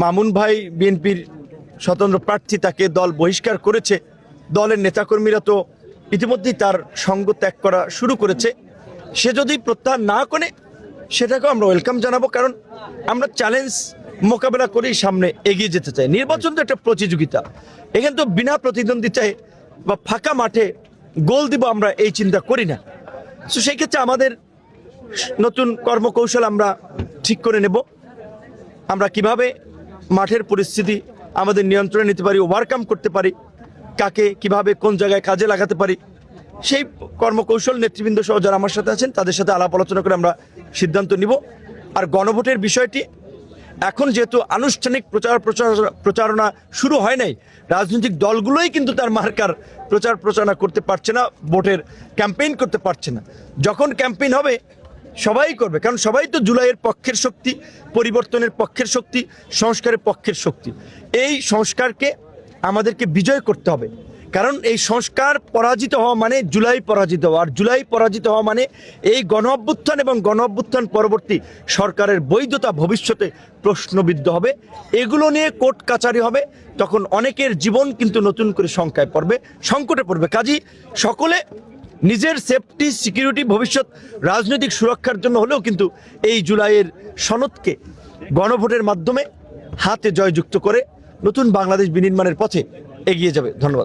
মামুন ভাই বিএনপির স্বতন্ত্র প্রার্থী, তাকে দল বহিষ্কার করেছে। দলের নেতাকর্মীরা তো ইতিমধ্যেই তার সঙ্গ ত্যাগ করা শুরু করেছে। সে যদি প্রত্যাহার না করে সেটাকেও আমরা ওয়েলকাম জানাবো, কারণ আমরা চ্যালেঞ্জ মোকাবেলা করেই সামনে এগিয়ে যেতে চাই। নির্বাচন তো একটা প্রতিযোগিতা, এখানে তো বিনা প্রতিদ্বন্দ্বিতায় বা ফাঁকা মাঠে গোল দিব আমরা এই চিন্তা করি না। তো সেই ক্ষেত্রে আমাদের নতুন কর্মকৌশল আমরা ঠিক করে নেব, আমরা কিভাবে মাঠের পরিস্থিতি আমাদের নিয়ন্ত্রণে নিতে পারি, ওভারকাম করতে পারি, কাকে কিভাবে কোন জায়গায় কাজে লাগাতে পারি, সেই কর্মকৌশল নেতৃবৃন্দ সহ যারা আমার সাথে আছেন তাদের সাথে আলাপ আলোচনা করে আমরা সিদ্ধান্ত নিব। আর গণভোটের বিষয়টি এখন যেহেতু আনুষ্ঠানিক প্রচারণা শুরু হয় নাই, রাজনৈতিক দলগুলোই কিন্তু তার মার্কার প্রচারণা করতে পারছে না, ভোটের ক্যাম্পেইন করতে পারছে না। যখন ক্যাম্পেইন হবে সবাই করবে, কারণ সবাই তো জুলাইয়ের পক্ষের শক্তি, পরিবর্তনের পক্ষের শক্তি, সংস্কারের পক্ষের শক্তি। এই সংস্কারকে আমাদেরকে বিজয় করতে হবে, কারণ এই সংস্কার পরাজিত হওয়া মানে জুলাই পরাজিত হওয়া, আর জুলাই পরাজিত হওয়া মানে এই গণ অভ্যুত্থান এবং গণ অভ্যুত্থান পরবর্তী সরকারের বৈধতা ভবিষ্যতে প্রশ্নবিদ্ধ হবে। এগুলো নিয়ে কোর্ট কাচারি হবে, তখন অনেকের জীবন কিন্তু নতুন করে শঙ্কায় পড়বে, সংকটে পড়বে। কাজী সকলে নিজের সেফটি, সিকিউরিটি, ভবিষ্যৎ রাজনৈতিক সুরক্ষার জন্য হলেও কিন্তু এই জুলাইয়ের সনদকে গণভোটের মাধ্যমে হাতে জয়যুক্ত করে নতুন বাংলাদেশ বিনির্মাণের পথে এগিয়ে যাবে। ধন্যবাদ।